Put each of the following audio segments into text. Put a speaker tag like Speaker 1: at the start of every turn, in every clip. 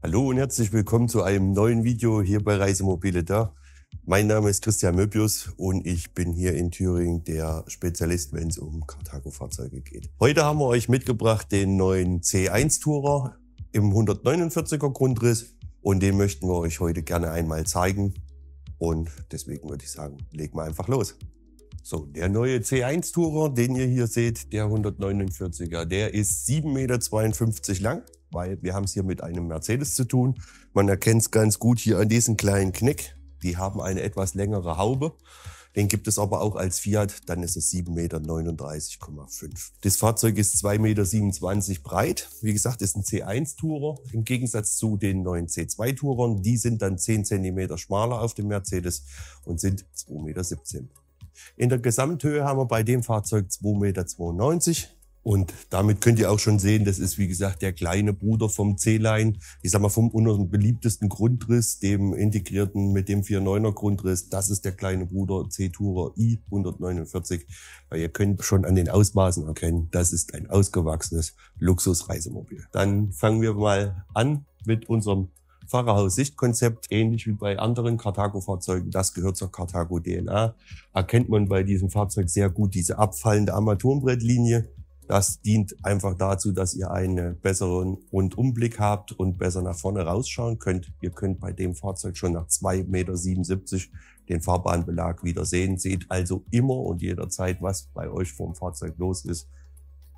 Speaker 1: Hallo und herzlich willkommen zu einem neuen Video hier bei Reisemobile da. Mein Name ist Christian Möbius und ich bin hier in Thüringen der Spezialist, wenn es um Carthago-Fahrzeuge geht. Heute haben wir euch mitgebracht den neuen C1 Tourer im 149er Grundriss und den möchten wir euch heute gerne einmal zeigen. Und deswegen würde ich sagen, legen wir einfach los. So, der neue C1 Tourer, den ihr hier seht, der 149er, der ist 7,52 Meter lang, weil wir haben es hier mit einem Mercedes zu tun. Man erkennt es ganz gut hier an diesem kleinen Knick. Die haben eine etwas längere Haube. Den gibt es aber auch als Fiat, dann ist es 7,39,5 Meter. Das Fahrzeug ist 2,27 Meter breit. Wie gesagt, ist ein C1 Tourer im Gegensatz zu den neuen C2 Tourern. Die sind dann 10 cm schmaler auf dem Mercedes und sind 2,17 Meter. In der Gesamthöhe haben wir bei dem Fahrzeug 2,92 Meter. Und damit könnt ihr auch schon sehen, das ist wie gesagt der kleine Bruder vom C-Line. Ich sag mal vom unserem beliebtesten Grundriss, dem integrierten mit dem 4.9er Grundriss. Das ist der kleine Bruder C-Tourer i149. Weil ihr könnt schon an den Ausmaßen erkennen, das ist ein ausgewachsenes Luxusreisemobil. Dann fangen wir mal an mit unserem Fahrerhaus-Sichtkonzept, ähnlich wie bei anderen Carthago-Fahrzeugen. Das gehört zur Carthago-DNA. Erkennt man bei diesem Fahrzeug sehr gut diese abfallende Armaturenbrettlinie. Das dient einfach dazu, dass ihr einen besseren Rundumblick habt und besser nach vorne rausschauen könnt. Ihr könnt bei dem Fahrzeug schon nach 2,77 Meter den Fahrbahnbelag wieder sehen. Seht also immer und jederzeit, was bei euch vor dem Fahrzeug los ist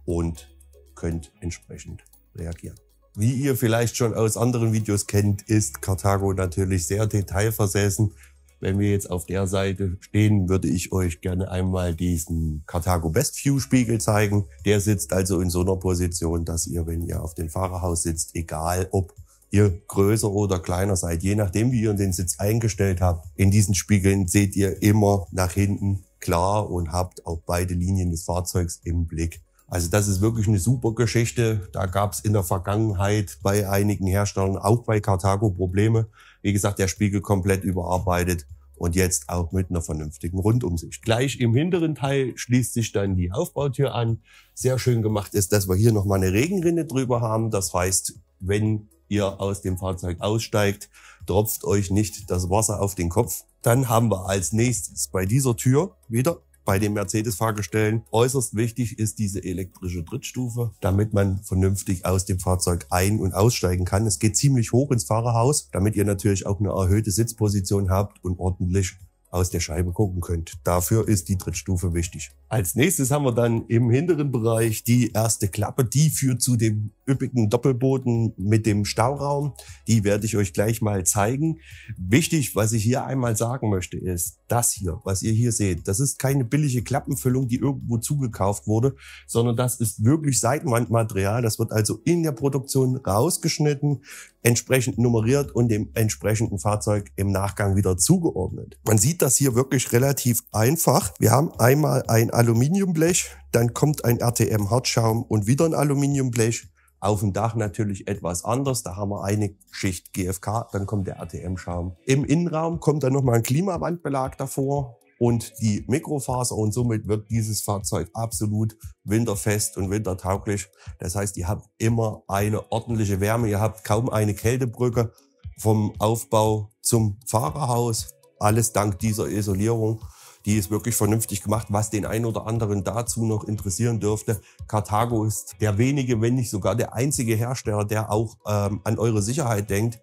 Speaker 1: und könnt entsprechend reagieren. Wie ihr vielleicht schon aus anderen Videos kennt, ist Carthago natürlich sehr detailversessen. Wenn wir jetzt auf der Seite stehen, würde ich euch gerne einmal diesen Carthago Best View Spiegel zeigen. Der sitzt also in so einer Position, dass ihr, wenn ihr auf dem Fahrerhaus sitzt, egal ob ihr größer oder kleiner seid, je nachdem wie ihr den Sitz eingestellt habt, in diesen Spiegeln seht ihr immer nach hinten klar und habt auch beide Linien des Fahrzeugs im Blick. Also das ist wirklich eine super Geschichte. Da gab es in der Vergangenheit bei einigen Herstellern, auch bei Carthago, Probleme. Wie gesagt, der Spiegel komplett überarbeitet und jetzt auch mit einer vernünftigen Rundumsicht. Gleich im hinteren Teil schließt sich dann die Aufbautür an. Sehr schön gemacht ist, dass wir hier nochmal eine Regenrinne drüber haben. Das heißt, wenn ihr aus dem Fahrzeug aussteigt, tropft euch nicht das Wasser auf den Kopf. Dann haben wir als nächstes bei dieser Tür wieder bei den Mercedes-Fahrgestellen äußerst wichtig ist diese elektrische Trittstufe, damit man vernünftig aus dem Fahrzeug ein- und aussteigen kann. Es geht ziemlich hoch ins Fahrerhaus, damit ihr natürlich auch eine erhöhte Sitzposition habt und ordentlich aus der Scheibe gucken könnt. Dafür ist die Trittstufe wichtig. Als nächstes haben wir dann im hinteren Bereich die erste Klappe. Die führt zu dem üppigen Doppelboden mit dem Stauraum. Die werde ich euch gleich mal zeigen. Wichtig, was ich hier einmal sagen möchte, ist, das hier, was ihr hier seht, das ist keine billige Klappenfüllung, die irgendwo zugekauft wurde, sondern das ist wirklich Seitenwandmaterial. Das wird also in der Produktion rausgeschnitten, entsprechend nummeriert und dem entsprechenden Fahrzeug im Nachgang wieder zugeordnet. Man sieht das hier wirklich relativ einfach. Wir haben einmal ein Aluminiumblech, dann kommt ein RTM-Hartschaum und wieder ein Aluminiumblech. Auf dem Dach natürlich etwas anders. Da haben wir eine Schicht GFK, dann kommt der RTM-Schaum. Im Innenraum kommt dann nochmal ein Klimawandbelag davor und die Mikrofaser und somit wird dieses Fahrzeug absolut winterfest und wintertauglich. Das heißt, ihr habt immer eine ordentliche Wärme. Ihr habt kaum eine Kältebrücke vom Aufbau zum Fahrerhaus. Alles dank dieser Isolierung. Die ist wirklich vernünftig gemacht, was den einen oder anderen dazu noch interessieren dürfte. Carthago ist der wenige, wenn nicht sogar der einzige Hersteller, der auch an eure Sicherheit denkt.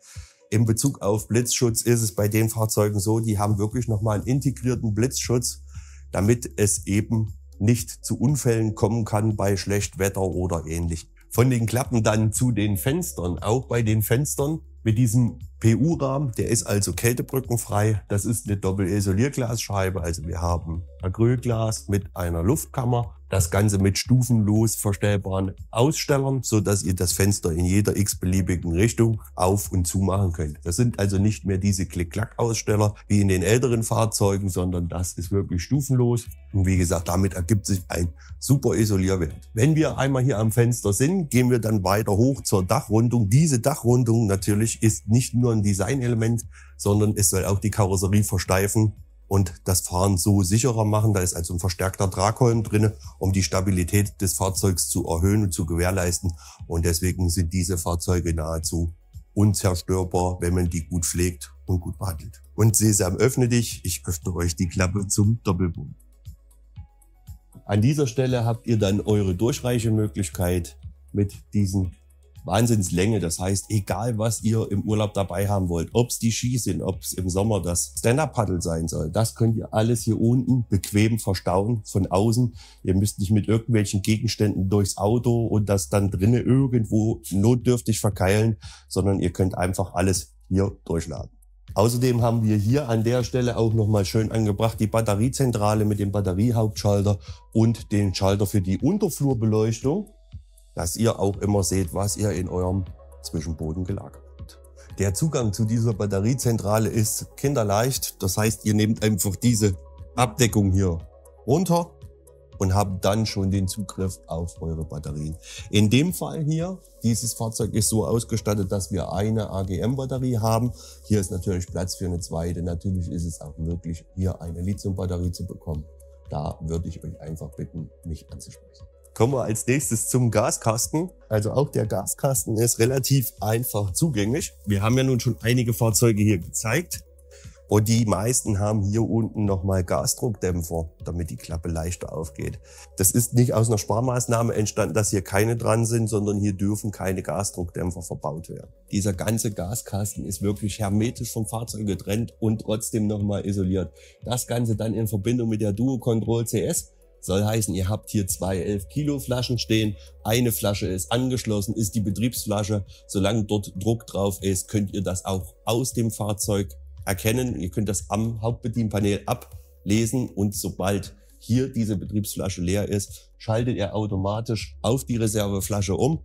Speaker 1: In Bezug auf Blitzschutz ist es bei den Fahrzeugen so, die haben wirklich nochmal einen integrierten Blitzschutz, damit es eben nicht zu Unfällen kommen kann bei Schlechtwetter oder ähnlich. Von den Klappen dann zu den Fenstern. Auch bei den Fenstern mit diesem PU-Rahmen, der ist also kältebrückenfrei. Das ist eine Doppel-Isolierglasscheibe. Also wir haben Acrylglas mit einer Luftkammer. Das Ganze mit stufenlos verstellbaren Ausstellern, so dass ihr das Fenster in jeder x-beliebigen Richtung auf- und zumachen könnt. Das sind also nicht mehr diese Klick-Klack-Aussteller wie in den älteren Fahrzeugen, sondern das ist wirklich stufenlos. Und wie gesagt, damit ergibt sich ein super Isolierwert. Wenn wir einmal hier am Fenster sind, gehen wir dann weiter hoch zur Dachrundung. Diese Dachrundung natürlich ist nicht nur ein Designelement, sondern es soll auch die Karosserie versteifen und das Fahren so sicherer machen. Da ist also ein verstärkter Tragholm drin, um die Stabilität des Fahrzeugs zu erhöhen und zu gewährleisten. Und deswegen sind diese Fahrzeuge nahezu unzerstörbar, wenn man die gut pflegt und gut behandelt. Und Sesam, öffne dich, ich öffne euch die Klappe zum Doppelboden. An dieser Stelle habt ihr dann eure Durchreichemöglichkeit mit diesen Wahnsinnslänge. Das heißt, egal was ihr im Urlaub dabei haben wollt, ob es die Ski sind, ob es im Sommer das Stand-Up-Paddle sein soll, das könnt ihr alles hier unten bequem verstauen von außen. Ihr müsst nicht mit irgendwelchen Gegenständen durchs Auto und das dann drinnen irgendwo notdürftig verkeilen, sondern ihr könnt einfach alles hier durchladen. Außerdem haben wir hier an der Stelle auch nochmal schön angebracht die Batteriezentrale mit dem Batteriehauptschalter und den Schalter für die Unterflurbeleuchtung, dass ihr auch immer seht, was ihr in eurem Zwischenboden gelagert habt. Der Zugang zu dieser Batteriezentrale ist kinderleicht. Das heißt, ihr nehmt einfach diese Abdeckung hier runter und habt dann schon den Zugriff auf eure Batterien. In dem Fall hier, dieses Fahrzeug ist so ausgestattet, dass wir eine AGM-Batterie haben. Hier ist natürlich Platz für eine zweite. Natürlich ist es auch möglich, hier eine Lithium-Batterie zu bekommen. Da würde ich euch einfach bitten, mich anzusprechen. Kommen wir als nächstes zum Gaskasten. Also auch der Gaskasten ist relativ einfach zugänglich. Wir haben ja nun schon einige Fahrzeuge hier gezeigt. Und die meisten haben hier unten nochmal Gasdruckdämpfer, damit die Klappe leichter aufgeht. Das ist nicht aus einer Sparmaßnahme entstanden, dass hier keine dran sind, sondern hier dürfen keine Gasdruckdämpfer verbaut werden. Dieser ganze Gaskasten ist wirklich hermetisch vom Fahrzeug getrennt und trotzdem nochmal isoliert. Das Ganze dann in Verbindung mit der Duo Control CS. Soll heißen, ihr habt hier zwei 11 Kilo Flaschen stehen. Eine Flasche ist angeschlossen, ist die Betriebsflasche. Solange dort Druck drauf ist, könnt ihr das auch aus dem Fahrzeug erkennen. Ihr könnt das am Hauptbedienpanel ablesen und sobald hier diese Betriebsflasche leer ist, schaltet er automatisch auf die Reserveflasche um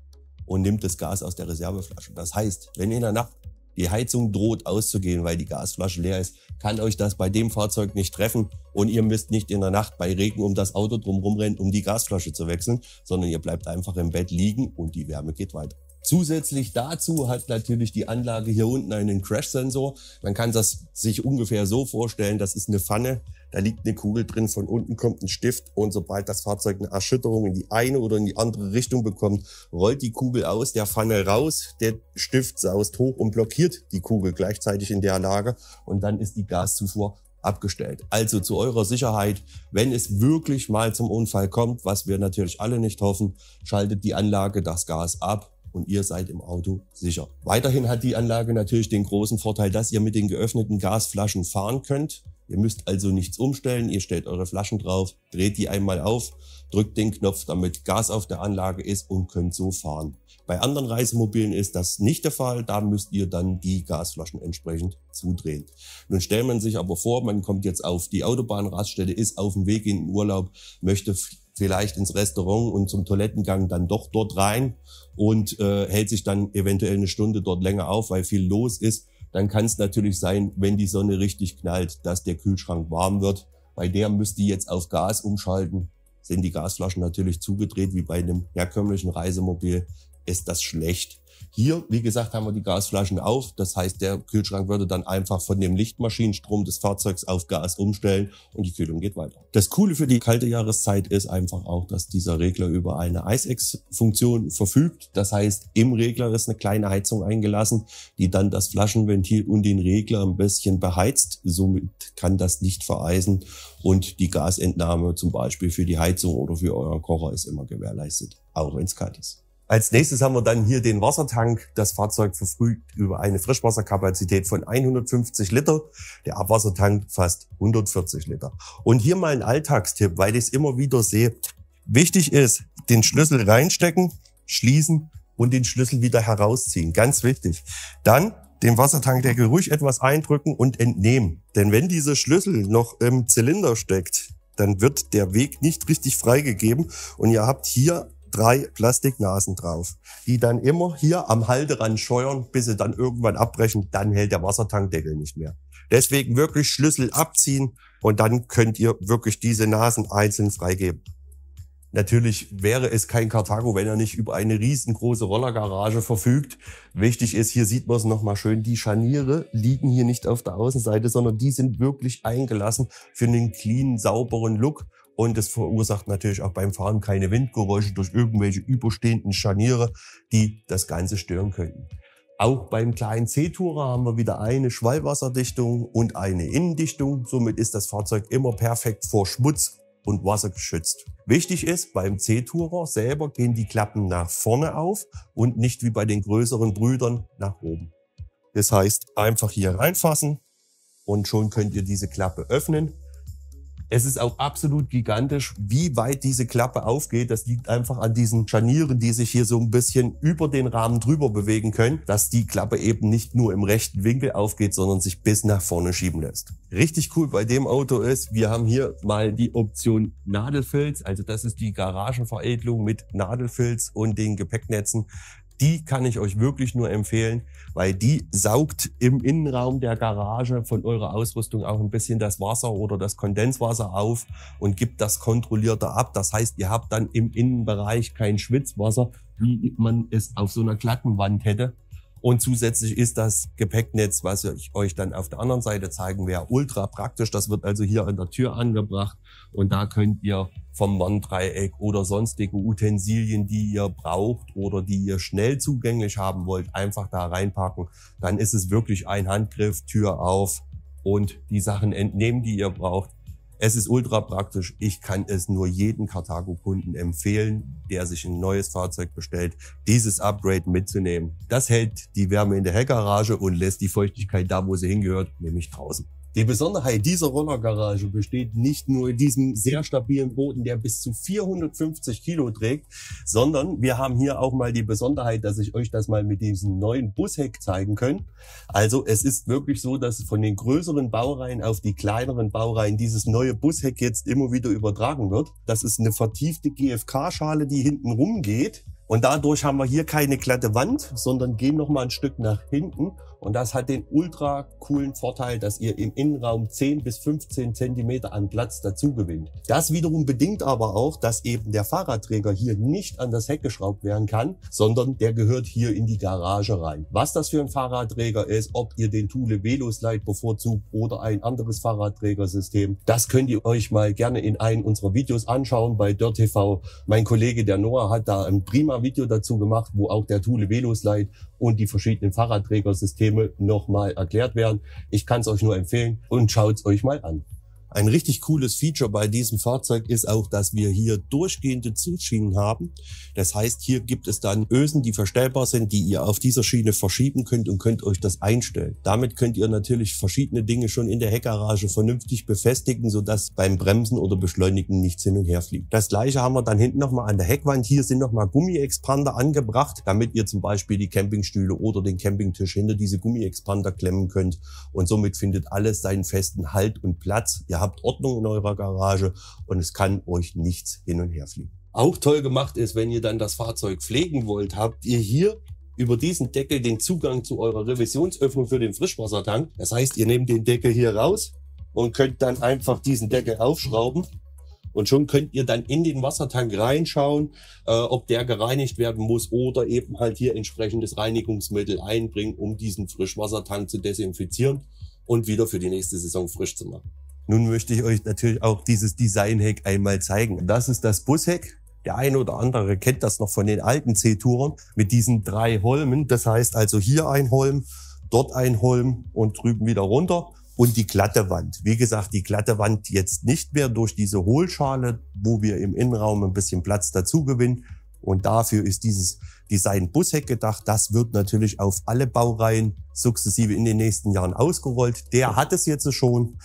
Speaker 1: und nimmt das Gas aus der Reserveflasche. Das heißt, wenn in der Nacht die Heizung droht auszugehen, weil die Gasflasche leer ist, kann euch das bei dem Fahrzeug nicht treffen und ihr müsst nicht in der Nacht bei Regen um das Auto drumherum rennen, um die Gasflasche zu wechseln, sondern ihr bleibt einfach im Bett liegen und die Wärme geht weiter. Zusätzlich dazu hat natürlich die Anlage hier unten einen Crash-Sensor. Man kann das sich ungefähr so vorstellen, das ist eine Pfanne, da liegt eine Kugel drin, von unten kommt ein Stift und sobald das Fahrzeug eine Erschütterung in die eine oder in die andere Richtung bekommt, rollt die Kugel aus der Pfanne raus, der Stift saust hoch und blockiert die Kugel gleichzeitig in der Lage und dann ist die Gaszufuhr abgestellt. Also zu eurer Sicherheit, wenn es wirklich mal zum Unfall kommt, was wir natürlich alle nicht hoffen, schaltet die Anlage das Gas ab und ihr seid im Auto sicher. Weiterhin hat die Anlage natürlich den großen Vorteil, dass ihr mit den geöffneten Gasflaschen fahren könnt. Ihr müsst also nichts umstellen, ihr stellt eure Flaschen drauf, dreht die einmal auf, drückt den Knopf, damit Gas auf der Anlage ist und könnt so fahren. Bei anderen Reisemobilen ist das nicht der Fall, da müsst ihr dann die Gasflaschen entsprechend zudrehen. Nun stellt man sich aber vor, man kommt jetzt auf die Autobahnraststätte, ist auf dem Weg in den Urlaub, möchte vielleicht ins Restaurant und zum Toilettengang dann doch dort rein und hält sich dann eventuell eine Stunde dort länger auf, weil viel los ist. Dann kann es natürlich sein, wenn die Sonne richtig knallt, dass der Kühlschrank warm wird. Bei der müsst ihr jetzt auf Gas umschalten. Sind die Gasflaschen natürlich zugedreht, wie bei einem herkömmlichen Reisemobil, ist das schlecht. Hier, wie gesagt, haben wir die Gasflaschen auf. Das heißt, der Kühlschrank würde dann einfach von dem Lichtmaschinenstrom des Fahrzeugs auf Gas umstellen und die Kühlung geht weiter. Das Coole für die kalte Jahreszeit ist einfach auch, dass dieser Regler über eine ICE-Funktion verfügt. Das heißt, im Regler ist eine kleine Heizung eingelassen, die dann das Flaschenventil und den Regler ein bisschen beheizt. Somit kann das nicht vereisen und die Gasentnahme zum Beispiel für die Heizung oder für euren Kocher ist immer gewährleistet, auch wenn es kalt ist. Als nächstes haben wir dann hier den Wassertank. Das Fahrzeug verfügt über eine Frischwasserkapazität von 150 Liter. Der Abwassertank fast 140 Liter. Und hier mal ein Alltagstipp, weil ich es immer wieder sehe. Wichtig ist, den Schlüssel reinstecken, schließen und den Schlüssel wieder herausziehen. Ganz wichtig. Dann den Wassertankdeckel ruhig etwas eindrücken und entnehmen. Denn wenn dieser Schlüssel noch im Zylinder steckt, dann wird der Weg nicht richtig freigegeben und ihr habt hier 3 Plastiknasen drauf, die dann immer hier am Halterand scheuern, bis sie dann irgendwann abbrechen, dann hält der Wassertankdeckel nicht mehr. Deswegen wirklich Schlüssel abziehen und dann könnt ihr wirklich diese Nasen einzeln freigeben. Natürlich wäre es kein Carthago, wenn er nicht über eine riesengroße Rollergarage verfügt. Wichtig ist, hier sieht man es nochmal schön, die Scharniere liegen hier nicht auf der Außenseite, sondern die sind wirklich eingelassen für einen clean, sauberen Look. Und es verursacht natürlich auch beim Fahren keine Windgeräusche durch irgendwelche überstehenden Scharniere, die das Ganze stören könnten. Auch beim kleinen C-Tourer haben wir wieder eine Schwallwasserdichtung und eine Innendichtung. Somit ist das Fahrzeug immer perfekt vor Schmutz und Wasser geschützt. Wichtig ist, beim C-Tourer selber gehen die Klappen nach vorne auf und nicht wie bei den größeren Brüdern nach oben. Das heißt, einfach hier reinfassen und schon könnt ihr diese Klappe öffnen. Es ist auch absolut gigantisch, wie weit diese Klappe aufgeht. Das liegt einfach an diesen Scharnieren, die sich hier so ein bisschen über den Rahmen drüber bewegen können, dass die Klappe eben nicht nur im rechten Winkel aufgeht, sondern sich bis nach vorne schieben lässt. Richtig cool bei dem Auto ist, wir haben hier mal die Option Nadelfilz. Also das ist die Garagenveredelung mit Nadelfilz und den Gepäcknetzen. Die kann ich euch wirklich nur empfehlen, weil die saugt im Innenraum der Garage von eurer Ausrüstung auch ein bisschen das Wasser oder das Kondenswasser auf und gibt das kontrollierter ab. Das heißt, ihr habt dann im Innenbereich kein Schwitzwasser, wie man es auf so einer glatten Wand hätte. Und zusätzlich ist das Gepäcknetz, was ich euch dann auf der anderen Seite zeigen werde, ultra praktisch. Das wird also hier an der Tür angebracht und da könnt ihr vom Warndreieck oder sonstige Utensilien, die ihr braucht oder die ihr schnell zugänglich haben wollt, einfach da reinpacken. Dann ist es wirklich ein Handgriff, Tür auf und die Sachen entnehmen, die ihr braucht. Es ist ultra praktisch. Ich kann es nur jedem Carthago-Kunden empfehlen, der sich ein neues Fahrzeug bestellt, dieses Upgrade mitzunehmen. Das hält die Wärme in der Heckgarage und lässt die Feuchtigkeit da, wo sie hingehört, nämlich draußen. Die Besonderheit dieser Rollergarage besteht nicht nur in diesem sehr stabilen Boden, der bis zu 450 Kilo trägt, sondern wir haben hier auch mal die Besonderheit, dass ich euch das mal mit diesem neuen Busheck zeigen kann. Also es ist wirklich so, dass von den größeren Baureihen auf die kleineren Baureihen dieses neue Busheck jetzt immer wieder übertragen wird. Das ist eine vertiefte GFK-Schale, die hinten rumgeht. Und dadurch haben wir hier keine glatte Wand, sondern gehen noch mal ein Stück nach hinten. Und das hat den ultra coolen Vorteil, dass ihr im Innenraum 10 bis 15 Zentimeter an Platz dazu gewinnt. Das wiederum bedingt aber auch, dass eben der Fahrradträger hier nicht an das Heck geschraubt werden kann, sondern der gehört hier in die Garage rein. Was das für ein Fahrradträger ist, ob ihr den Thule Veloslide bevorzugt oder ein anderes Fahrradträgersystem, das könnt ihr euch mal gerne in einem unserer Videos anschauen bei Dirt TV. Mein Kollege, der Noah, hat da ein prima Video dazu gemacht, wo auch der Thule Veloslide und die verschiedenen Fahrradträgersysteme nochmal erklärt werden. Ich kann es euch nur empfehlen und schaut es euch mal an. Ein richtig cooles Feature bei diesem Fahrzeug ist auch, dass wir hier durchgehende Zugsschienen haben. Das heißt, hier gibt es dann Ösen, die verstellbar sind, die ihr auf dieser Schiene verschieben könnt und könnt euch das einstellen. Damit könnt ihr natürlich verschiedene Dinge schon in der Heckgarage vernünftig befestigen, sodass beim Bremsen oder Beschleunigen nichts hin und her fliegt. Das gleiche haben wir dann hinten nochmal an der Heckwand. Hier sind nochmal Gummiexpander angebracht, damit ihr zum Beispiel die Campingstühle oder den Campingtisch hinter diese Gummiexpander klemmen könnt. Und somit findet alles seinen festen Halt und Platz. Ihr habt Ordnung in eurer Garage und es kann euch nichts hin und her fliegen. Auch toll gemacht ist, wenn ihr dann das Fahrzeug pflegen wollt, habt ihr hier über diesen Deckel den Zugang zu eurer Revisionsöffnung für den Frischwassertank. Das heißt, ihr nehmt den Deckel hier raus und könnt dann einfach diesen Deckel aufschrauben. Und schon könnt ihr dann in den Wassertank reinschauen, ob der gereinigt werden muss oder eben halt hier entsprechendes Reinigungsmittel einbringen, um diesen Frischwassertank zu desinfizieren und wieder für die nächste Saison frisch zu machen. Nun möchte ich euch natürlich auch dieses Designheck einmal zeigen. Das ist das Busheck. Der eine oder andere kennt das noch von den alten C-Touren mit diesen 3 Holmen. Das heißt also hier ein Holm, dort ein Holm und drüben wieder runter. Und die glatte Wand. Wie gesagt, die glatte Wand jetzt nicht mehr durch diese Hohlschale, wo wir im Innenraum ein bisschen Platz dazu gewinnen. Und dafür ist dieses Design Busheck gedacht. Das wird natürlich auf alle Baureihen sukzessive in den nächsten Jahren ausgerollt. Der hat es jetzt schon.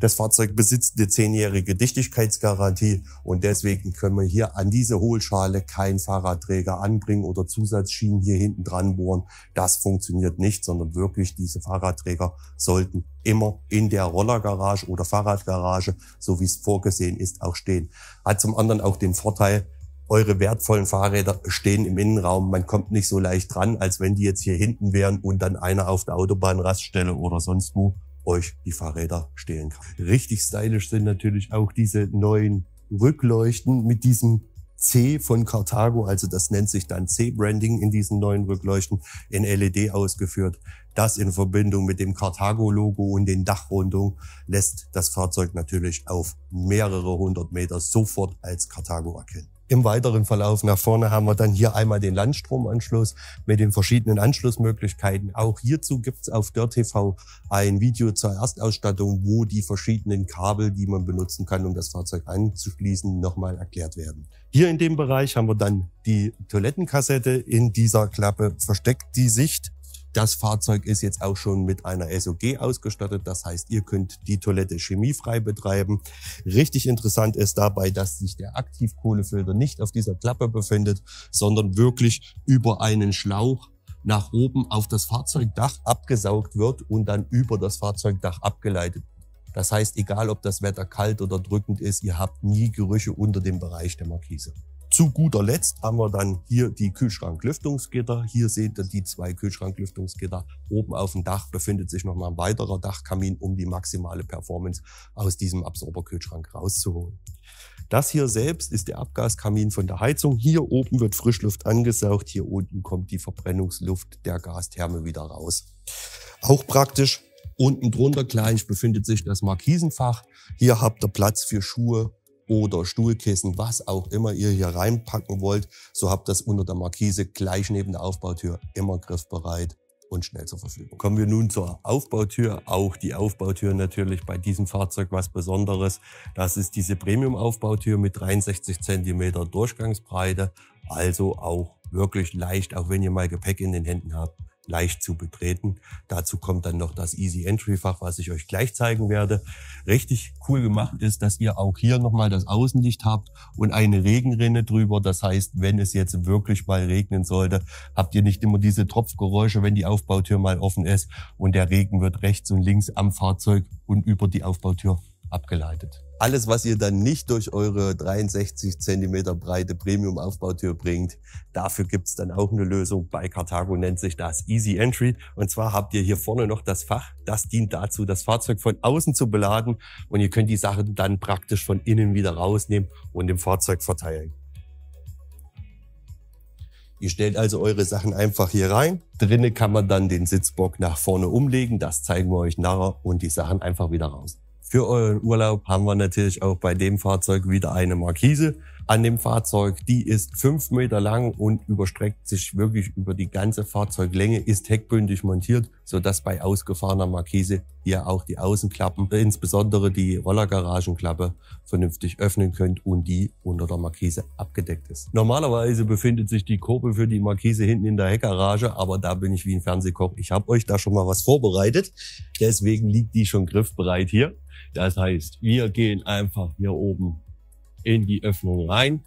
Speaker 1: Das Fahrzeug besitzt eine 10-jährige Dichtigkeitsgarantie und deswegen können wir hier an diese Hohlschale keinen Fahrradträger anbringen oder Zusatzschienen hier hinten dran bohren. Das funktioniert nicht, sondern wirklich diese Fahrradträger sollten immer in der Rollergarage oder Fahrradgarage, so wie es vorgesehen ist, auch stehen. Hat zum anderen auch den Vorteil, eure wertvollen Fahrräder stehen im Innenraum. Man kommt nicht so leicht dran, als wenn die jetzt hier hinten wären und dann einer auf der Autobahnraststelle oder sonst wo euch die Fahrräder stehlen kann. Richtig stylisch sind natürlich auch diese neuen Rückleuchten mit diesem C von Carthago, also das nennt sich dann C-Branding in diesen neuen Rückleuchten, in LED ausgeführt. Das in Verbindung mit dem Carthago-Logo und den Dachrundungen lässt das Fahrzeug natürlich auf mehrere hundert Meter sofort als Carthago erkennen. Im weiteren Verlauf nach vorne haben wir dann hier einmal den Landstromanschluss mit den verschiedenen Anschlussmöglichkeiten. Auch hierzu gibt es auf Dörr TV ein Video zur Erstausstattung, wo die verschiedenen Kabel, die man benutzen kann, um das Fahrzeug anzuschließen, nochmal erklärt werden. Hier in dem Bereich haben wir dann die Toilettenkassette. In dieser Klappe versteckt die Sicht. Das Fahrzeug ist jetzt auch schon mit einer SOG ausgestattet. Das heißt, ihr könnt die Toilette chemiefrei betreiben. Richtig interessant ist dabei, dass sich der Aktivkohlefilter nicht auf dieser Klappe befindet, sondern wirklich über einen Schlauch nach oben auf das Fahrzeugdach abgesaugt wird und dann über das Fahrzeugdach abgeleitet. Das heißt, egal ob das Wetter kalt oder drückend ist, ihr habt nie Gerüche unter dem Bereich der Markise. Zu guter Letzt haben wir dann hier die Kühlschranklüftungsgitter. Hier seht ihr die 2 Kühlschranklüftungsgitter. Oben auf dem Dach befindet sich nochmal ein weiterer Dachkamin, um die maximale Performance aus diesem Absorberkühlschrank rauszuholen. Das hier selbst ist der Abgaskamin von der Heizung. Hier oben wird Frischluft angesaugt. Hier unten kommt die Verbrennungsluft der Gastherme wieder raus. Auch praktisch. Unten drunter gleich befindet sich das Markisenfach. Hier habt ihr Platz für Schuhe oder Stuhlkissen, was auch immer ihr hier reinpacken wollt. So habt ihr das unter der Markise gleich neben der Aufbautür immer griffbereit und schnell zur Verfügung. Kommen wir nun zur Aufbautür. Auch die Aufbautür natürlich bei diesem Fahrzeug was Besonderes. Das ist diese Premium-Aufbautür mit 63 cm Durchgangsbreite. Also auch wirklich leicht, auch wenn ihr mal Gepäck in den Händen habt, leicht zu betreten. Dazu kommt dann noch das Easy Entry Fach, was ich euch gleich zeigen werde. Richtig cool gemacht ist, dass ihr auch hier nochmal das Außenlicht habt und eine Regenrinne drüber. Das heißt, wenn es jetzt wirklich mal regnen sollte, habt ihr nicht immer diese Tropfgeräusche, wenn die Aufbautür mal offen ist und der Regen wird rechts und links am Fahrzeug und über die Aufbautür abgeleitet. Alles, was ihr dann nicht durch eure 63 cm breite Premium-Aufbautür bringt, dafür gibt's dann auch eine Lösung. Bei Carthago nennt sich das Easy Entry. Und zwar habt ihr hier vorne noch das Fach. Das dient dazu, das Fahrzeug von außen zu beladen. Und ihr könnt die Sachen dann praktisch von innen wieder rausnehmen und im Fahrzeug verteilen. Ihr stellt also eure Sachen einfach hier rein. Drinnen kann man dann den Sitzbock nach vorne umlegen. Das zeigen wir euch nachher und die Sachen einfach wieder raus. Für euren Urlaub haben wir natürlich auch bei dem Fahrzeug wieder eine Markise an dem Fahrzeug. Die ist 5 Meter lang und überstreckt sich wirklich über die ganze Fahrzeuglänge, ist heckbündig montiert, sodass bei ausgefahrener Markise ihr auch die Außenklappen, insbesondere die Rollergaragenklappe, vernünftig öffnen könnt und die unter der Markise abgedeckt ist. Normalerweise befindet sich die Kurbel für die Markise hinten in der Heckgarage, aber da bin ich wie ein Fernsehkoch. Ich habe euch da schon mal was vorbereitet, deswegen liegt die schon griffbereit hier. Das heißt, wir gehen einfach hier oben in die Öffnung rein,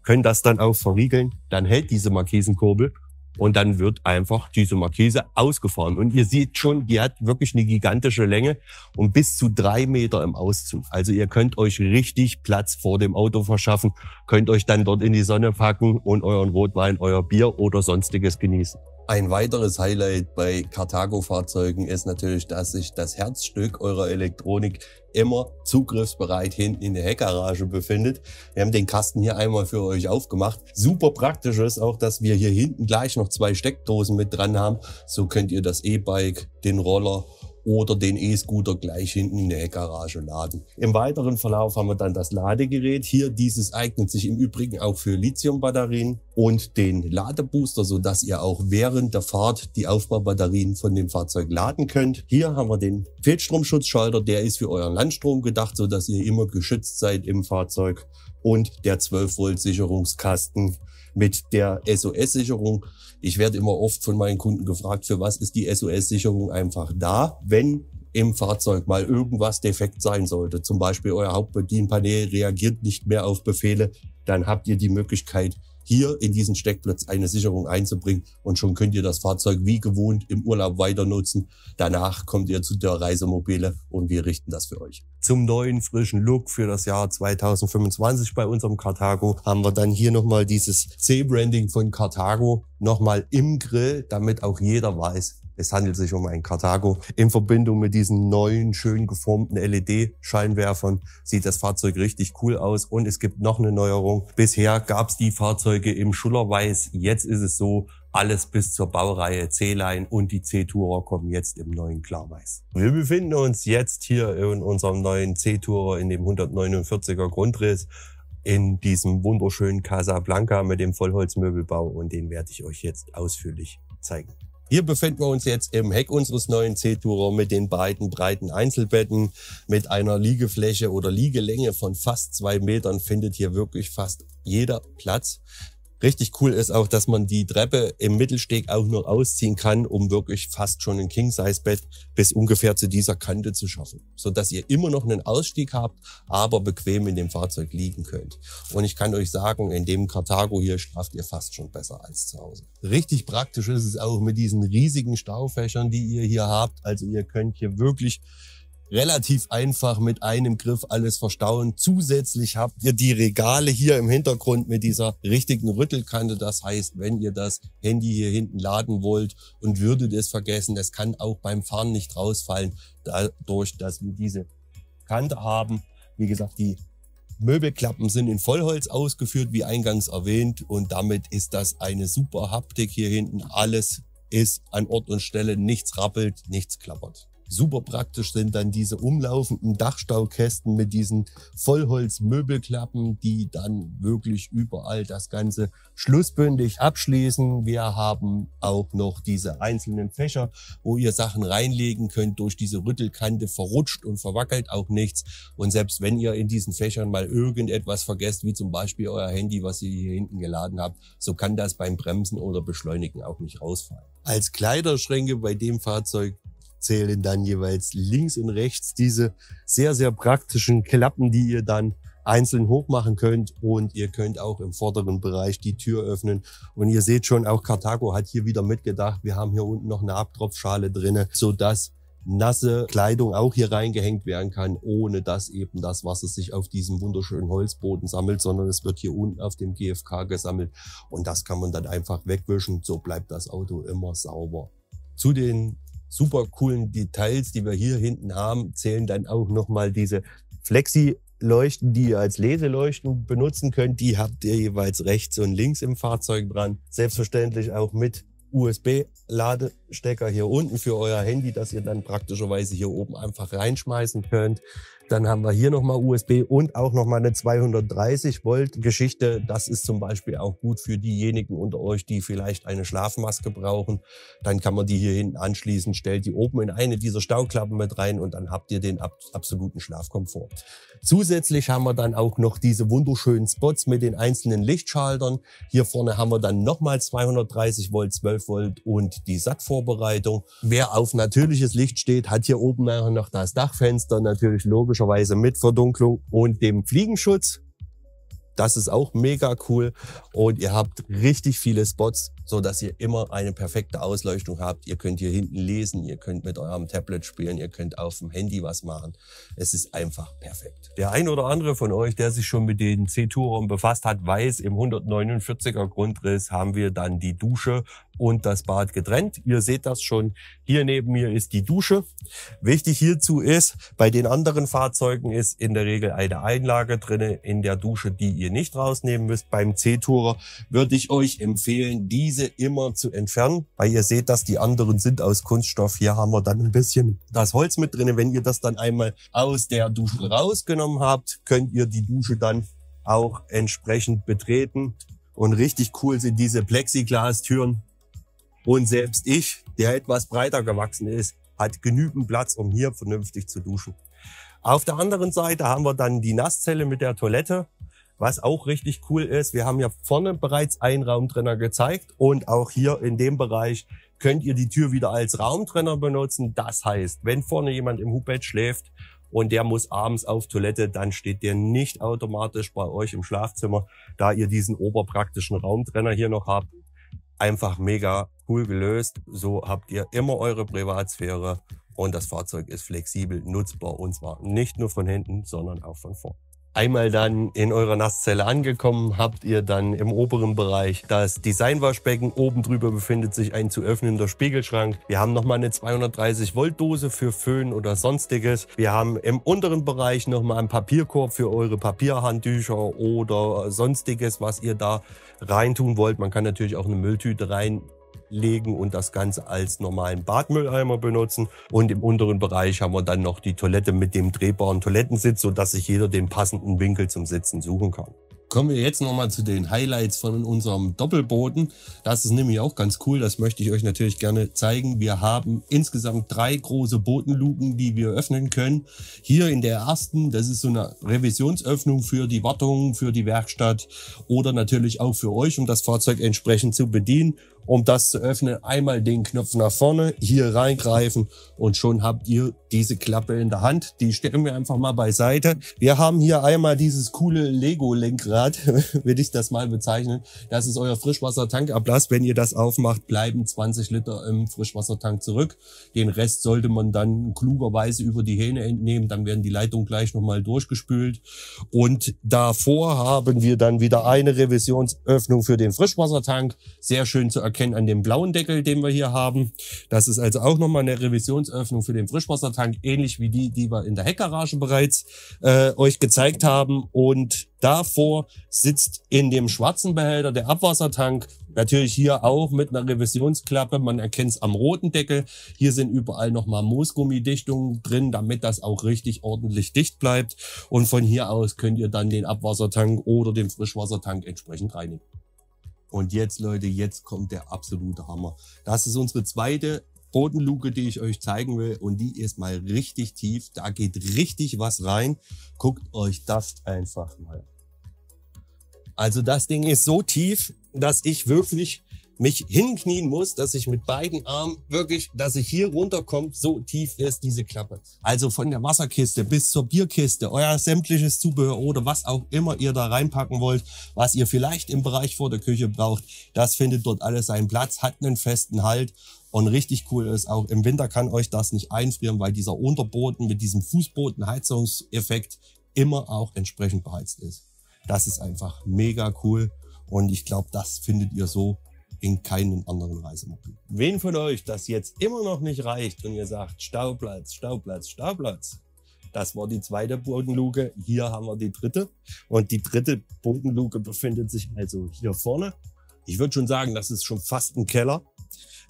Speaker 1: können das dann auch verriegeln, dann hält diese Markisenkurbel und dann wird einfach diese Markise ausgefahren. Und ihr seht schon, die hat wirklich eine gigantische Länge und bis zu 3 Meter im Auszug. Also ihr könnt euch richtig Platz vor dem Auto verschaffen, könnt euch dann dort in die Sonne packen und euren Rotwein, euer Bier oder sonstiges genießen. Ein weiteres Highlight bei Carthago-Fahrzeugen ist natürlich, dass sich das Herzstück eurer Elektronik immer zugriffsbereit hinten in der Heckgarage befindet. Wir haben den Kasten hier einmal für euch aufgemacht. Super praktisch ist auch, dass wir hier hinten gleich noch 2 Steckdosen mit dran haben. So könnt ihr das E-Bike, den Roller oder den E-Scooter gleich hinten in der Heckgarage laden. Im weiteren Verlauf haben wir dann das Ladegerät. Hier, dieses eignet sich im Übrigen auch für Lithium-Batterien und den Ladebooster, sodass ihr auch während der Fahrt die Aufbaubatterien von dem Fahrzeug laden könnt. Hier haben wir den Fehlstromschutzschalter, der ist für euren Landstrom gedacht, sodass ihr immer geschützt seid im Fahrzeug. Und der 12-Volt-Sicherungskasten mit der SOS-Sicherung. Ich werde immer oft von meinen Kunden gefragt, für was ist die SOS-Sicherung einfach da, wenn im Fahrzeug mal irgendwas defekt sein sollte. Zum Beispiel euer Hauptbedienpanel reagiert nicht mehr auf Befehle. Dann habt ihr die Möglichkeit, hier in diesen Steckplatz eine Sicherung einzubringen und schon könnt ihr das Fahrzeug wie gewohnt im Urlaub weiter nutzen. Danach kommt ihr zu der Reisemobile und wir richten das für euch. Zum neuen frischen Look für das Jahr 2025 bei unserem Carthago haben wir dann hier nochmal dieses C-Branding von Carthago nochmal im Grill, damit auch jeder weiß, es handelt sich um ein Carthago. In Verbindung mit diesen neuen, schön geformten LED-Scheinwerfern sieht das Fahrzeug richtig cool aus. Und es gibt noch eine Neuerung. Bisher gab es die Fahrzeuge im Schullerweiß. Jetzt ist es so, alles bis zur Baureihe C-Line und die C-Tourer kommen jetzt im neuen Klarweiß. Wir befinden uns jetzt hier in unserem neuen C-Tourer in dem 149er Grundriss. in diesem wunderschönen Casablanca mit dem Vollholzmöbelbau und den werde ich euch jetzt ausführlich zeigen. Hier befinden wir uns jetzt im Heck unseres neuen C-Tourer mit den beiden breiten Einzelbetten. Mit einer Liegefläche oder Liegelänge von fast 2 Metern findet hier wirklich fast jeder Platz. Richtig cool ist auch, dass man die Treppe im Mittelsteg auch noch ausziehen kann, um wirklich fast schon ein King-Size-Bett bis ungefähr zu dieser Kante zu schaffen. Sodass ihr immer noch einen Ausstieg habt, aber bequem in dem Fahrzeug liegen könnt. Und ich kann euch sagen, in dem Carthago hier schlaft ihr fast schon besser als zu Hause. Richtig praktisch ist es auch mit diesen riesigen Staufächern, die ihr hier habt. Also ihr könnt hier wirklich relativ einfach mit einem Griff alles verstauen. Zusätzlich habt ihr die Regale hier im Hintergrund mit dieser richtigen Rüttelkante. Das heißt, wenn ihr das Handy hier hinten laden wollt und würdet es vergessen, das kann auch beim Fahren nicht rausfallen, dadurch, dass wir diese Kante haben. Wie gesagt, die Möbelklappen sind in Vollholz ausgeführt, wie eingangs erwähnt. Und damit ist das eine super Haptik hier hinten. Alles ist an Ort und Stelle, nichts rappelt, nichts klappert. Super praktisch sind dann diese umlaufenden Dachstaukästen mit diesen Vollholz-Möbelklappen, die dann wirklich überall das Ganze schlussbündig abschließen. Wir haben auch noch diese einzelnen Fächer, wo ihr Sachen reinlegen könnt. Durch diese Rüttelkante verrutscht und verwackelt auch nichts. Und selbst wenn ihr in diesen Fächern mal irgendetwas vergesst, wie zum Beispiel euer Handy, was ihr hier hinten geladen habt, so kann das beim Bremsen oder Beschleunigen auch nicht rausfallen. Als Kleiderschränke bei dem Fahrzeug zählen dann jeweils links und rechts diese sehr, sehr praktischen Klappen, die ihr dann einzeln hochmachen könnt. Und ihr könnt auch im vorderen Bereich die Tür öffnen. Und ihr seht schon, auch Carthago hat hier wieder mitgedacht. Wir haben hier unten noch eine Abtropfschale drinne, sodass nasse Kleidung auch hier reingehängt werden kann, ohne dass eben das Wasser sich auf diesem wunderschönen Holzboden sammelt, sondern es wird hier unten auf dem GFK gesammelt. Und das kann man dann einfach wegwischen. So bleibt das Auto immer sauber. Zu den super coolen Details, die wir hier hinten haben, zählen dann auch nochmal diese Flexi-Leuchten, die ihr als Leseleuchten benutzen könnt. Die habt ihr jeweils rechts und links im Fahrzeug dran. Selbstverständlich auch mit USB-Ladestecker hier unten für euer Handy, dass ihr dann praktischerweise hier oben einfach reinschmeißen könnt. Dann haben wir hier nochmal USB und auch nochmal eine 230 Volt Geschichte. Das ist zum Beispiel auch gut für diejenigen unter euch, die vielleicht eine Schlafmaske brauchen. Dann kann man die hier hinten anschließen, stellt die oben in eine dieser Stauklappen mit rein und dann habt ihr den absoluten Schlafkomfort. Zusätzlich haben wir dann auch noch diese wunderschönen Spots mit den einzelnen Lichtschaltern. Hier vorne haben wir dann nochmal 230 Volt, 12 Volt und die SAT-Vorbereitung. Wer auf natürliches Licht steht, hat hier oben noch das Dachfenster, natürlich logischerweise mit Verdunklung und dem Fliegenschutz. Das ist auch mega cool und ihr habt richtig viele Spots, so dass ihr immer eine perfekte Ausleuchtung habt. Ihr könnt hier hinten lesen, ihr könnt mit eurem Tablet spielen, ihr könnt auf dem Handy was machen. Es ist einfach perfekt. Der ein oder andere von euch, der sich schon mit den C-Tourern befasst hat, weiß, im 149er Grundriss haben wir dann die Dusche und das Bad getrennt. Ihr seht das schon, hier neben mir ist die Dusche. Wichtig hierzu ist, bei den anderen Fahrzeugen ist in der Regel eine Einlage drinne in der Dusche, die ihr nicht rausnehmen müsst. Beim C-Tourer würde ich euch empfehlen, diese immer zu entfernen, weil ihr seht, dass die anderen sind aus Kunststoff. Hier haben wir dann ein bisschen das Holz mit drinne. Wenn ihr das dann einmal aus der Dusche rausgenommen habt, könnt ihr die Dusche dann auch entsprechend betreten. Und richtig cool sind diese Plexiglas-Türen. Und selbst ich, der etwas breiter gewachsen ist, hat genügend Platz, um hier vernünftig zu duschen. Auf der anderen Seite haben wir dann die Nasszelle mit der Toilette, was auch richtig cool ist. Wir haben ja vorne bereits einen Raumtrenner gezeigt und auch hier in dem Bereich könnt ihr die Tür wieder als Raumtrenner benutzen. Das heißt, wenn vorne jemand im Hubbett schläft und der muss abends auf Toilette, dann steht der nicht automatisch bei euch im Schlafzimmer, da ihr diesen oberpraktischen Raumtrenner hier noch habt. Einfach mega cool gelöst. So habt ihr immer eure Privatsphäre und das Fahrzeug ist flexibel nutzbar und zwar nicht nur von hinten, sondern auch von vorn. Einmal dann in eurer Nasszelle angekommen, habt ihr dann im oberen Bereich das Designwaschbecken. Oben drüber befindet sich ein zu öffnender Spiegelschrank. Wir haben nochmal eine 230 Volt Dose für Föhn oder sonstiges. Wir haben im unteren Bereich nochmal einen Papierkorb für eure Papierhandtücher oder sonstiges, was ihr da reintun wollt. Man kann natürlich auch eine Mülltüte reinlegen und das Ganze als normalen Badmülleimer benutzen. Und im unteren Bereich haben wir dann noch die Toilette mit dem drehbaren Toilettensitz, sodass sich jeder den passenden Winkel zum Sitzen suchen kann. Kommen wir jetzt nochmal zu den Highlights von unserem Doppelboden. Das ist nämlich auch ganz cool, das möchte ich euch natürlich gerne zeigen. Wir haben insgesamt 3 große Bodenluken, die wir öffnen können. Hier in der ersten, das ist so eine Revisionsöffnung für die Wartung, für die Werkstatt oder natürlich auch für euch, um das Fahrzeug entsprechend zu bedienen. Um das zu öffnen, einmal den Knopf nach vorne, hier reingreifen und schon habt ihr diese Klappe in der Hand. Die stellen wir einfach mal beiseite. Wir haben hier einmal dieses coole Lego-Lenkrad, will ich das mal bezeichnen. Das ist euer Frischwassertankablass. Wenn ihr das aufmacht, bleiben 20 Liter im Frischwassertank zurück. Den Rest sollte man dann klugerweise über die Hähne entnehmen. Dann werden die Leitungen gleich nochmal durchgespült. Und davor haben wir dann wieder eine Revisionsöffnung für den Frischwassertank. Sehr schön zu erkennen an dem blauen Deckel, den wir hier haben. Das ist also auch nochmal eine Revisionsöffnung für den Frischwassertank, ähnlich wie die wir in der Heckgarage bereits euch gezeigt haben. Und davor sitzt in dem schwarzen Behälter der Abwassertank, natürlich hier auch mit einer Revisionsklappe. Man erkennt es am roten Deckel. Hier sind überall nochmal Moosgummidichtungen drin, damit das auch richtig ordentlich dicht bleibt. Und von hier aus könnt ihr dann den Abwassertank oder den Frischwassertank entsprechend reinigen. Und jetzt, Leute, jetzt kommt der absolute Hammer. Das ist unsere zweite Bodenluke, die ich euch zeigen will. Und die ist mal richtig tief. Da geht richtig was rein. Guckt euch das einfach mal. Also das Ding ist so tief, dass ich wirklich mich hinknien muss, dass ich mit beiden Armen wirklich, dass ich hier runterkomme, so tief ist diese Klappe. Also von der Wasserkiste bis zur Bierkiste, euer sämtliches Zubehör oder was auch immer ihr da reinpacken wollt, was ihr vielleicht im Bereich vor der Küche braucht, das findet dort alles seinen Platz, hat einen festen Halt. Und richtig cool ist auch, im Winter kann euch das nicht einfrieren, weil dieser Unterboden mit diesem Fußbodenheizungseffekt immer auch entsprechend beheizt ist. Das ist einfach mega cool und ich glaube, das findet ihr so in keinem anderen Reisemobil. Wen von euch das jetzt immer noch nicht reicht und ihr sagt Stauplatz, Stauplatz, Stauplatz, das war die zweite Bodenluke, hier haben wir die dritte und die dritte Bodenluke befindet sich also hier vorne. Ich würde schon sagen, das ist schon fast ein Keller.